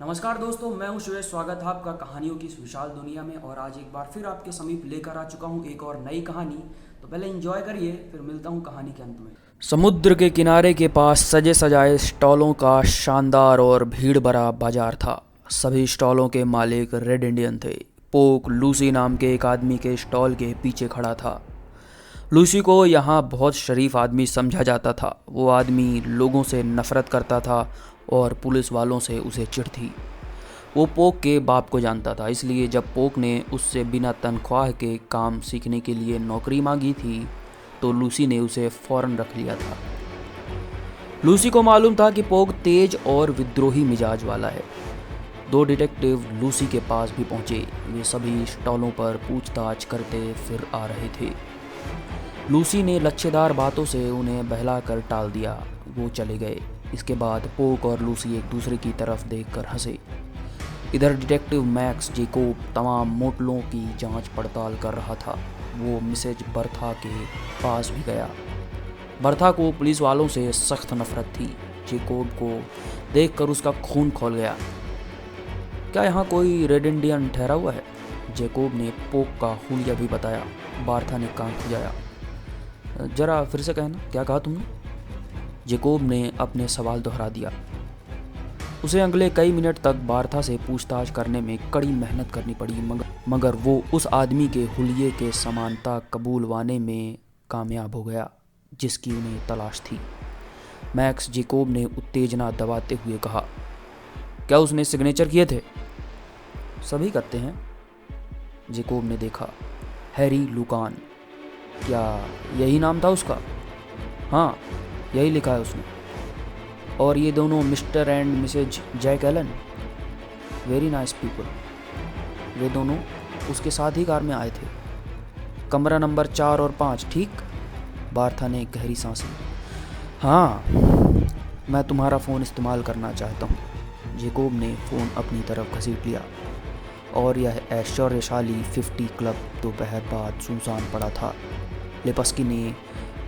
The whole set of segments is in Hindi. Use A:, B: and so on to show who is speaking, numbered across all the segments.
A: नमस्कार दोस्तों, मैं हूं सुरेश। स्वागत है आपका कहानियों की इस विशाल दुनिया में। और आज एक बार फिर आपके समीप लेकर आ चुका हूं एक और नई कहानी। तो पहले एंजॉय करिए, फिर मिलता हूं कहानी के अंत में। समुद्र के किनारे के पास सजे सजाए स्टॉलों का शानदार और भीड़ भरा बाजार था। सभी स्टॉलों के मालिक रेड इंडियन थे। पोक लूसी नाम के एक आदमी के स्टॉल के पीछे खड़ा था। लूसी को यहाँ बहुत शरीफ आदमी समझा जाता था। वो आदमी लोगों से नफरत करता था और पुलिस वालों से उसे चिढ़ थी। वो पोक के बाप को जानता था, इसलिए जब पोक ने उससे बिना तनख्वाह के काम सीखने के लिए नौकरी मांगी थी तो लूसी ने उसे फौरन रख लिया था। लूसी को मालूम था कि पोक तेज और विद्रोही मिजाज वाला है। दो डिटेक्टिव लूसी के पास भी पहुंचे। वे सभी स्टॉलों पर पूछताछ करते फिर आ रहे थे। लूसी ने लच्छेदार बातों से उन्हें बहलाकर टाल दिया। वो चले गए। इसके बाद पोक और लूसी एक दूसरे की तरफ देखकर हंसे। इधर डिटेक्टिव मैक्स जेकोब तमाम मोटलों की जांच पड़ताल कर रहा था। वो मिसेज बर्था के पास भी गया। बर्था को पुलिस वालों से सख्त नफरत थी। जेकोब को देखकर उसका खून खौल गया। क्या यहाँ कोई रेड इंडियन ठहरा हुआ है? जेकोब ने पोक का हुलिया भी बताया। बर्था ने कान खुजाया। जरा फिर से कहना, क्या कहा तुमने? जेकोब ने अपने सवाल दोहरा दिया। उसे अगले कई मिनट तक बर्था से पूछताछ करने में कड़ी मेहनत करनी पड़ी, मगर वो उस आदमी के हुलिये के समानता कबूलवाने में कामयाब हो गया जिसकी उन्हें तलाश थी। मैक्स जेकोब ने उत्तेजना दबाते हुए कहा, क्या उसने सिग्नेचर किए थे? सभी करते हैं। जेकोब ने देखा। हैरी लुकान, क्या यही नाम था उसका? हाँ, यही लिखा है उसने। और ये दोनों Mr and Mrs Jack Allen, very nice people. वे दोनों उसके साथ ही कार में आए थे। कमरा नंबर 4 और 5, ठीक? बर्था ने गहरी सांस ली। हाँ, मैं तुम्हारा फ़ोन इस्तेमाल करना चाहता हूँ। जेकोब ने फ़ोन अपनी तरफ घसीट लिया और यह ऐश्वर्यशाली 50 क्लब दोपहर बाद सुनसान पड़ा था। लेपस्की ने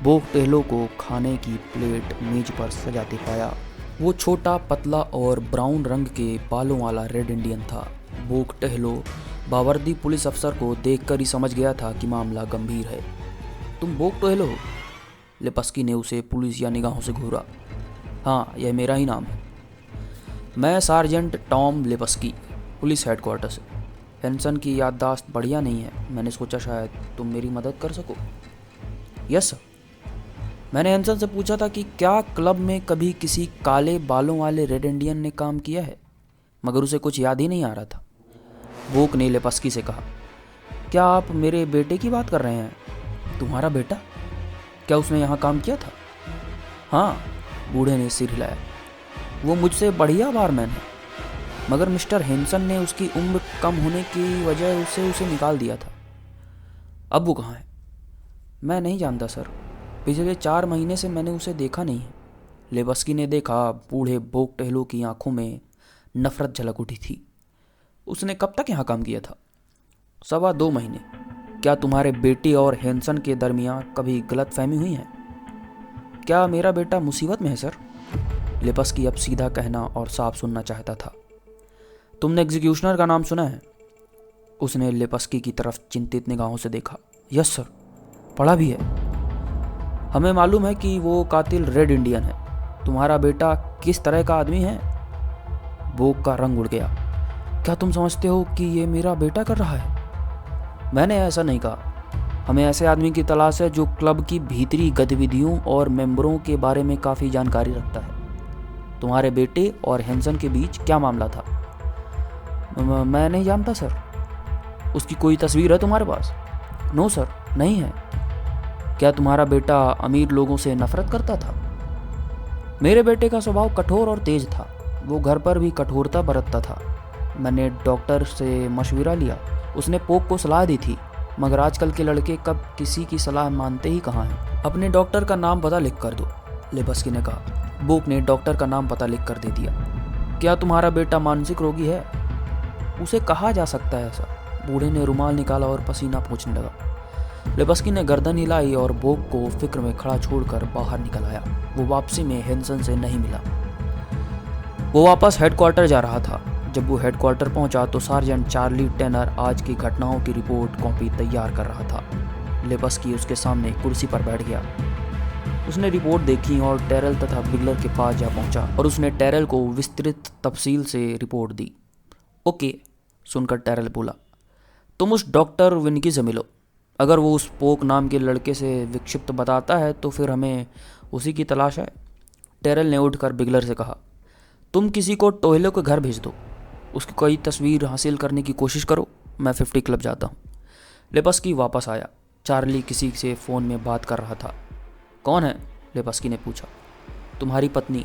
A: बोक टेहलो को खाने की प्लेट मेज पर सजाते पाया। वो छोटा, पतला और ब्राउन रंग के बालों वाला रेड इंडियन था। बोक टेहलो बावर्दी पुलिस अफसर को देखकर ही समझ गया था कि मामला गंभीर है। तुम बोक टेहलो हो? लेपस्की ने उसे पुलिसिया निगाहों से घूरा। हाँ, यह मेरा ही नाम है। मैं सार्जेंट टॉम लेपस्की, पुलिस हेडक्वार्टर से। हेंसन की याददाश्त बढ़िया नहीं है। मैंने सोचा शायद तुम मेरी मदद कर सको। Yes sir. मैंने हेंसन से पूछा था कि क्या क्लब में कभी किसी काले बालों वाले रेड इंडियन ने काम किया है, मगर उसे कुछ याद ही नहीं आ रहा था। बोक ने लेपस्की से कहा, क्या आप मेरे बेटे की बात कर रहे हैं? तुम्हारा बेटा? क्या उसने यहाँ काम किया था? हाँ, बूढ़े ने सिर हिलाया। वो मुझसे बढ़िया बारमैन है, मगर मिस्टर हेंसन ने उसकी उम्र कम होने की वजह से उसे निकाल दिया था। अब वो कहाँ है? मैं नहीं जानता सर। पिछले 4 महीने से मैंने उसे देखा नहीं है। लेपस्की ने देखा। बूढ़े बोक टेहलो की आंखों में नफरत झलक उठी थी। उसने कब तक यहाँ काम किया था? 2.25 महीने। क्या तुम्हारे बेटे और हेंसन के दरमियान कभी गलतफहमी हुई है? क्या मेरा बेटा मुसीबत में है सर? लेपस्की अब सीधा कहना और साफ सुनना चाहता था। तुमने एग्जीक्यूशनर का नाम सुना है? उसने लेपस्की की तरफ चिंतित निगाहों से देखा। यस सर, पढ़ा भी है। हमें मालूम है कि वो कातिल रेड इंडियन है। तुम्हारा बेटा किस तरह का आदमी है? बोक का रंग उड़ गया। क्या तुम समझते हो कि ये मेरा बेटा कर रहा है? मैंने ऐसा नहीं कहा। हमें ऐसे आदमी की तलाश है जो क्लब की भीतरी गतिविधियों और मेंबरों के बारे में काफ़ी जानकारी रखता है। तुम्हारे बेटे और हेंसन के बीच क्या मामला था? मैं नहीं जानता सर। उसकी कोई तस्वीर है तुम्हारे पास? नो सर, नहीं है। क्या तुम्हारा बेटा अमीर लोगों से नफरत करता था? मेरे बेटे का स्वभाव कठोर और तेज था। वो घर पर भी कठोरता बरतता था। मैंने डॉक्टर से मशवरा लिया। उसने पोक को सलाह दी थी, मगर आजकल के लड़के कब किसी की सलाह मानते ही कहाँ हैं। अपने डॉक्टर का नाम पता लिख कर दो, लेपस्की ने कहा। बोक ने डॉक्टर का नाम पता लिख कर दे दिया। क्या तुम्हारा बेटा मानसिक रोगी है? उसे कहा जा सकता है ऐसा। बूढ़े ने रुमाल निकाला और पसीना पोंछने लगा। लेपस्की ने गर्दन हिलाई और बोक को फिक्र में खड़ा छोड़कर बाहर निकल आया। वो वापसी में हेंसन से नहीं मिला। वो वापस हेडक्वार्टर जा रहा था। जब वो हेडक्वार्टर पहुंचा तो सार्जेंट चार्ली टेनर आज की घटनाओं की रिपोर्ट कॉपी तैयार कर रहा था। लेबस्की उसके सामने कुर्सी पर बैठ गया। उसने रिपोर्ट देखी और टेरल तथा बिगलर के पास जा पहुंचा और उसने टेरल को विस्तृत तफसील से रिपोर्ट दी। ओके, सुनकर टेरल बोला, तुम उस डॉक्टर विनकी से मिलो। अगर वो उस पोक नाम के लड़के से विक्षिप्त बताता है तो फिर हमें उसी की तलाश है। टेरल ने उठकर बिगलर से कहा, तुम किसी को टोहलो के घर भेज दो, उसकी कोई तस्वीर हासिल करने की कोशिश करो, मैं 50 क्लब जाता हूँ। लेबस्की वापस आया। चार्ली किसी से फ़ोन में बात कर रहा था। कौन है? लेबस्की ने पूछा। तुम्हारी पत्नी।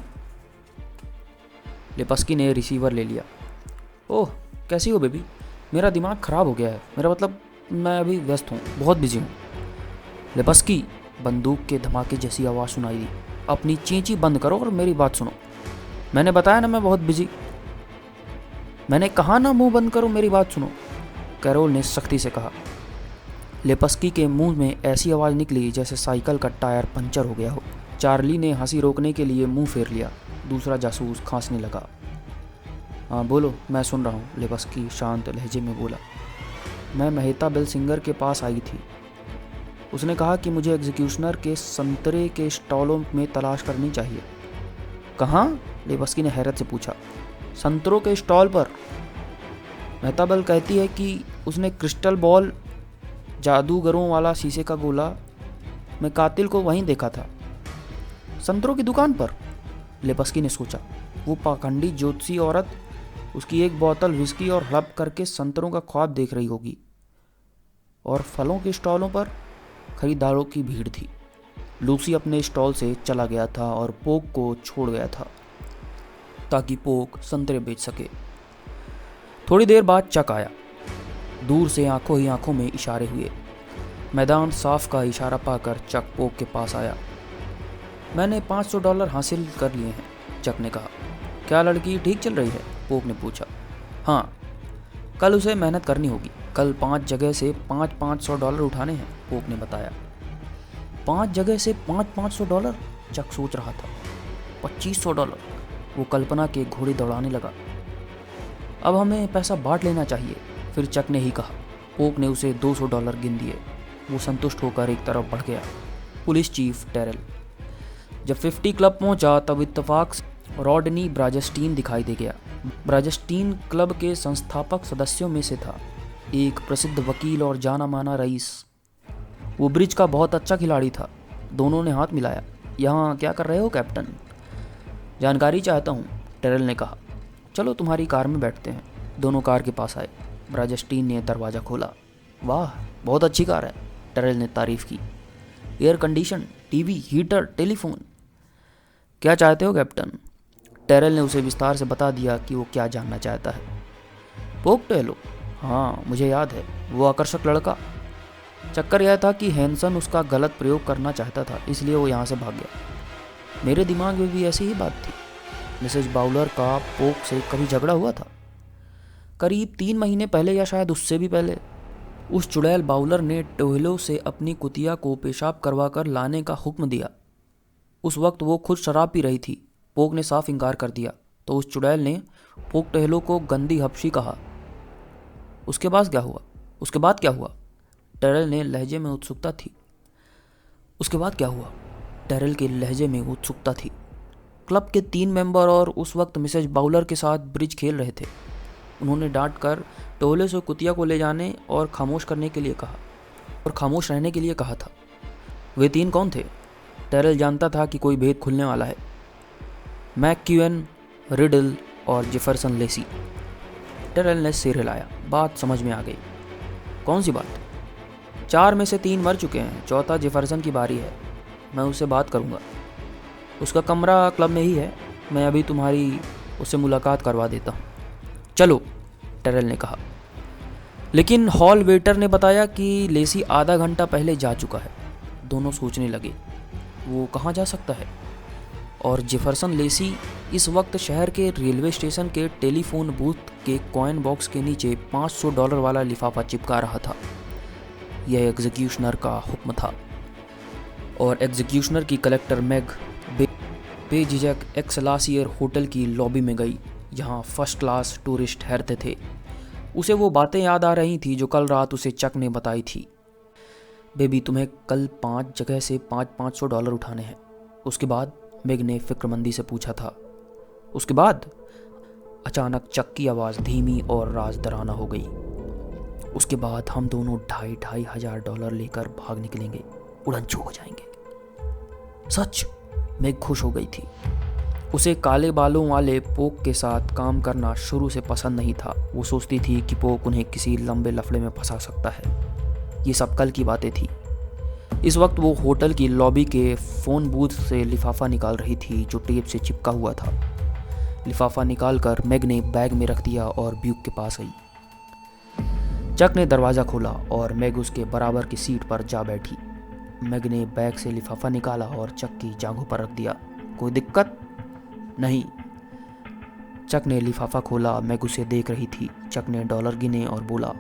A: लेबस्की ने रिसीवर ले लिया। ओह, कैसी हो बेबी? मेरा दिमाग ख़राब हो गया है, मेरा मतलब मैं अभी व्यस्त हूँ, बहुत बिजी हूँ। लेबस्की, बंदूक के धमाके जैसी आवाज़ सुनाई दी। अपनी चींची बंद करो और मेरी बात सुनो। मैंने बताया ना मैं बहुत बिजी। मैंने कहा ना मुंह बंद करो, मेरी बात सुनो, कैरोल ने सख्ती से कहा। लेबस्की के मुंह में ऐसी आवाज़ निकली जैसे साइकिल का टायर पंचर हो गया हो। चार्ली ने हंसी रोकने के लिए मुंह फेर लिया। दूसरा जासूस खांसने लगा। हाँ बोलो, मैं सुन रहा हूँ, लेबस्की शांत लहजे में बोला। मैं मेहता बिल सिंगर के पास आई थी। उसने कहा कि मुझे एग्जीक्यूशनर के संतरे के स्टॉलों में तलाश करनी चाहिए। कहाँ? लेबस्की ने हैरत से पूछा। संतरों के स्टॉल पर। मेहता बिल कहती है कि उसने क्रिस्टल बॉल, जादूगरों वाला शीशे का गोला, मैं कातिल को वहीं देखा था। संतरों की दुकान पर? लेबस्की ने सोचा, वो पाखंडी ज्योतिषी औरत उसकी एक बोतल विस्की और हड़प करके संतरों का ख्वाब देख रही होगी। और फलों के स्टॉलों पर खरीदारों की भीड़ थी। लूसी अपने स्टॉल से चला गया था और पोक को छोड़ गया था ताकि पोक संतरे बेच सके। थोड़ी देर बाद चक आया। दूर से आंखों ही आंखों में इशारे हुए। मैदान साफ का इशारा पाकर चक पोक के पास आया। मैंने $500 हासिल कर लिए हैं, चक ने कहा। क्या लड़की ठीक चल रही है? पोक ने पूछा। हाँ, कल उसे मेहनत करनी होगी। कल 5 जगह से $500 उठाने हैं, पोक ने बताया। 5 जगह से $500? चक सोच रहा था। $2500। वो कल्पना के घोड़े दौड़ाने लगा। अब हमें पैसा बांट लेना चाहिए, फिर चक ने ही कहा। पोक ने उसे $200 गिन दिए। वो संतुष्ट होकर एक तरफ बढ़ गया। Police chief Tyrol. जब 50 क्लब पहुंचा तब इत्तेफाक रॉडनी ब्राजस्टीन दिखाई दे गया। ब्राजस्टीन क्लब के संस्थापक सदस्यों में से था, एक प्रसिद्ध वकील और जाना माना रईस। वो ब्रिज का बहुत अच्छा खिलाड़ी था। दोनों ने हाथ मिलाया। यहाँ क्या कर रहे हो कैप्टन? जानकारी चाहता हूँ, टेरल ने कहा। चलो तुम्हारी कार में बैठते हैं। दोनों कार के पास आए। ब्राजस्टीन ने दरवाज़ा खोला। वाह, बहुत अच्छी कार है, टेरल ने तारीफ़ की। Air condition, TV, heater, telephone. क्या चाहते हो कैप्टन? टेरल ने उसे विस्तार से बता दिया कि वो क्या जानना चाहता है। पोक टेलो? हाँ, मुझे याद है, वो आकर्षक लड़का। चक्कर यह था कि हैंसन उसका गलत प्रयोग करना चाहता था, इसलिए वो यहाँ से भाग गया। मेरे दिमाग में भी ऐसी ही बात थी। मिसेज बाउलर का पोक से कभी झगड़ा हुआ था? करीब 3 महीने पहले या शायद उससे भी पहले। उस चुड़ैल बाउलर ने टोहलो से अपनी कुतिया को पेशाब करवा कर लाने का हुक्म दिया। उस वक्त वो खुद शराब पी रही थी। पोक ने साफ इनकार कर दिया तो उस चुड़ैल ने पोक टहलो को गंदी हबशी कहा। उसके बाद क्या हुआ? टेरल ने लहजे में उत्सुकता थी। उसके बाद क्या हुआ? टेरल के लहजे में उत्सुकता थी। क्लब के 3 मेंबर और उस वक्त मिसेज बाउलर के साथ ब्रिज खेल रहे थे। उन्होंने डांट कर टोले से कुतिया को ले जाने और खामोश रहने के लिए कहा था। वे 3 कौन थे? टेरल जानता था कि कोई भेद खुलने वाला है। मैक्यूएन, रिडल और जेफरसन लेसी। टेरल ने सिर हिलाया। बात समझ में आ गई। कौन सी बात? 4 में से 3 मर चुके हैं, चौथा जेफरसन की बारी है। मैं उससे बात करूंगा। उसका कमरा क्लब में ही है। मैं अभी तुम्हारी उससे मुलाकात करवा देता हूँ। चलो, टेरल ने कहा। लेकिन हॉल वेटर ने बताया कि लेसी आधा घंटा पहले जा चुका है। दोनों सोचने लगे, वो कहाँ जा सकता है? और जेफरसन लेसी इस वक्त शहर के रेलवे स्टेशन के टेलीफोन बूथ के कॉइन बॉक्स के नीचे $500 वाला लिफाफा चिपका रहा था। यह एग्जीक्यूशनर का हुक्म था और एग्जीक्यूशनर की कलेक्टर मैग बेझिझक एक्सलासियर होटल की लॉबी में गई। जहाँ फर्स्ट क्लास टूरिस्ट ठहरते थे। उसे वो बातें याद आ रही थी जो कल रात उसे चक ने बताई थी। बेबी, तुम्हें कल 5 जगह से $500 उठाने हैं। उसके बाद? मेग ने फिक्रमंदी से पूछा था। उसके बाद? अचानक चक की आवाज़ धीमी और राजदराना हो गई। उसके बाद हम दोनों $2,500 लेकर भाग निकलेंगे, उड़नछू हो जाएंगे। सच? मेग खुश हो गई थी। उसे काले बालों वाले पोक के साथ काम करना शुरू से पसंद नहीं था। वो सोचती थी कि पोक उन्हें किसी लंबे लफड़े में फंसा सकता है। ये सब कल की बातें थी। इस वक्त वो होटल की लॉबी के फ़ोन बूथ से लिफाफा निकाल रही थी जो टेप से चिपका हुआ था। लिफाफा निकालकर मेग ने बैग में रख दिया और ब्यूक के पास गई। चक ने दरवाज़ा खोला और मेग उसके बराबर की सीट पर जा बैठी। मेग ने बैग से लिफाफा निकाला और चक की जांघों पर रख दिया। कोई दिक्कत? नहीं। चक ने लिफाफा खोला। मेग उसे देख रही थी। चक ने डॉलर गिने और बोला,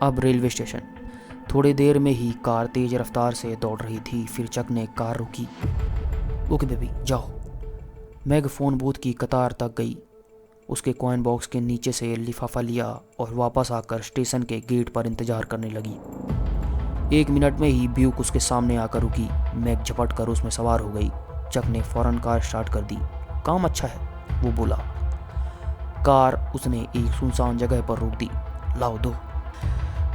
A: अब रेलवे स्टेशन। थोड़ी देर में ही कार तेज रफ्तार से दौड़ रही थी। फिर चक ने कार रोकी। ओके बेबी, जाओ। मेग फ़ोन बूथ की कतार तक गई, उसके कॉइन बॉक्स के नीचे से लिफाफा लिया और वापस आकर स्टेशन के गेट पर इंतज़ार करने लगी। 1 मिनट में ही ब्यूक उसके सामने आकर रुकी। मेग झपट कर उसमें सवार हो गई। चक ने फ़ौरन कार स्टार्ट कर दी। काम अच्छा है, वो बोला। कार उसने एक सुनसान जगह पर रोक दी। लाओ दो।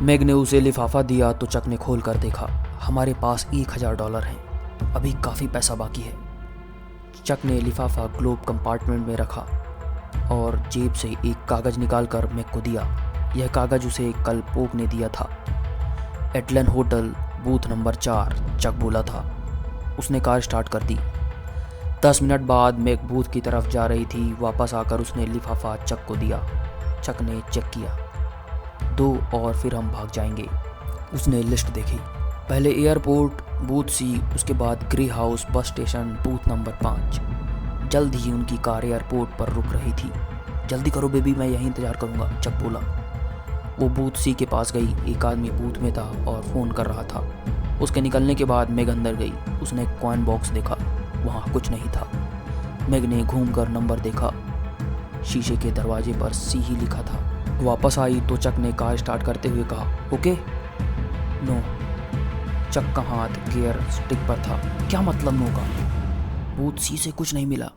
A: मेग ने उसे लिफाफा दिया तो चक ने खोल कर देखा। हमारे पास $1,000 हैं, अभी काफ़ी पैसा बाकी है। चक ने लिफाफा ग्लोब कंपार्टमेंट में रखा और जेब से एक कागज़ निकालकर मेग को दिया। यह कागज़ उसे कल पोक ने दिया था। एटलन होटल, बूथ नंबर 4, चक बोला था। उसने कार स्टार्ट कर दी। 10 मिनट बाद मेग बूथ की तरफ जा रही थी। वापस आकर उसने लिफाफा चक को दिया। चक ने चेक किया। 2 और फिर हम भाग जाएंगे। उसने लिस्ट देखी। पहले एयरपोर्ट, बूथ C, उसके बाद grey house bus station, booth number 5। जल्द ही उनकी कार एयरपोर्ट पर रुक रही थी। जल्दी करो बेबी, मैं यहीं इंतज़ार करूँगा, चक बोला। वो बूथ C के पास गई। एक आदमी बूथ में था और फ़ोन कर रहा था। उसके निकलने के बाद मेग अंदर गई। उसने कॉइन बॉक्स देखा, वहाँ कुछ नहीं था। मेग ने घूमकर नंबर देखा। शीशे के दरवाजे पर C ही लिखा था। वापस आई तो चक ने कार स्टार्ट करते हुए कहा, ओके? नो। चक का हाथ गियर स्टिक पर था। क्या मतलब नो का? बूथ C से कुछ नहीं मिला।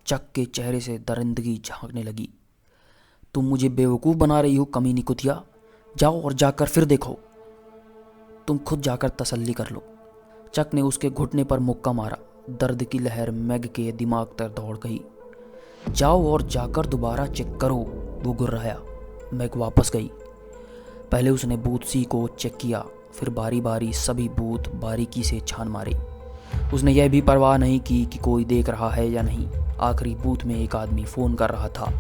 A: चक के चेहरे से दरिंदगी झांकने लगी। तुम मुझे बेवकूफ़ बना रही हो कमीनी कुतिया। जाओ और जाकर फिर देखो। तुम खुद जाकर तसल्ली कर लो। चक ने उसके घुटने पर मुक्का मारा। दर्द की लहर मेग के दिमाग तक दौड़ गई। जाओ और जाकर दोबारा चेक करो, वो गुर्राया। मेग वापस गई। पहले उसने बूथ C को चेक किया, फिर बारी बारी सभी बूथ बारीकी से छान मारे। उसने यह भी परवाह नहीं की कि कोई देख रहा है या नहीं। आखिरी बूथ में एक आदमी फ़ोन कर रहा था।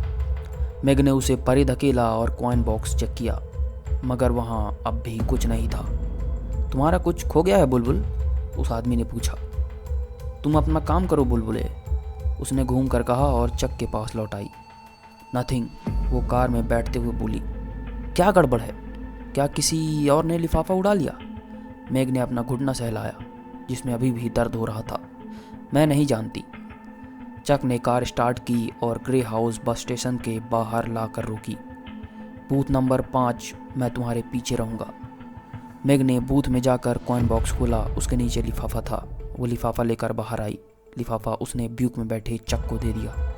A: मेग ने उसे परे धकेला और कॉइन बॉक्स चेक किया, मगर वहाँ अब भी कुछ नहीं था। तुम्हारा कुछ खो गया है बुलबुल? उस आदमी ने पूछा। तुम अपना काम करो बुलबुले, उसने घूम कर कहा और चक के पास लौट आई। नथिंग, वो कार में बैठते हुए बोली। क्या गड़बड़ है? क्या किसी और ने लिफाफा उड़ा लिया? मेग ने अपना घुटना सहलाया जिसमें अभी भी दर्द हो रहा था। मैं नहीं जानती। चक ने कार स्टार्ट की और ग्रे हाउस बस स्टेशन के बाहर लाकर रोकी। बूथ नंबर 5, मैं तुम्हारे पीछे रहूँगा। मेग ने बूथ में जाकर कॉइन बॉक्स खोला। उसके नीचे लिफाफा था। वो लिफाफा लेकर बाहर आई। लिफाफा उसने ब्यूक में बैठे चक को दे दिया।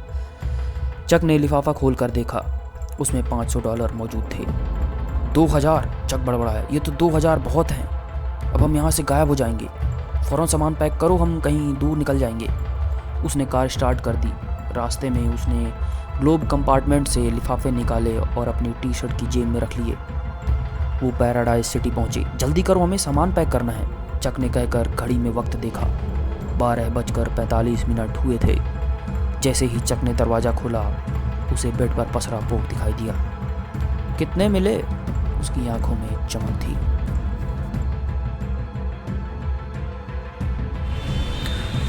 A: चक ने लिफाफा खोल कर देखा। उसमें $500 मौजूद थे। 2000? चक बड़बड़ाया। ये तो 2000 बहुत हैं। अब हम यहाँ से गायब हो जाएंगे। फ़ौरन सामान पैक करो, हम कहीं दूर निकल जाएंगे। उसने कार स्टार्ट कर दी। रास्ते में उसने ग्लोब कंपार्टमेंट से लिफाफे निकाले और अपनी टी-शर्ट की जेब में रख लिए। वो पैराडाइज सिटी पहुँचे। जल्दी करो, हमें सामान पैक करना है, चक ने कहकर घड़ी में वक्त देखा। 12:45 हुए थे। जैसे ही चक ने दरवाज़ा खोला, उसे बेड पर पसरा पोक दिखाई दिया। कितने मिले? उसकी आंखों में चमक थी।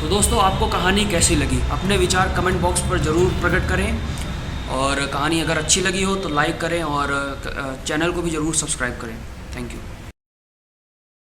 A: तो दोस्तों, आपको कहानी कैसी लगी? अपने विचार कमेंट बॉक्स पर ज़रूर प्रकट करें, और कहानी अगर अच्छी लगी हो तो लाइक करें और चैनल को भी ज़रूर सब्सक्राइब करें। Thank you.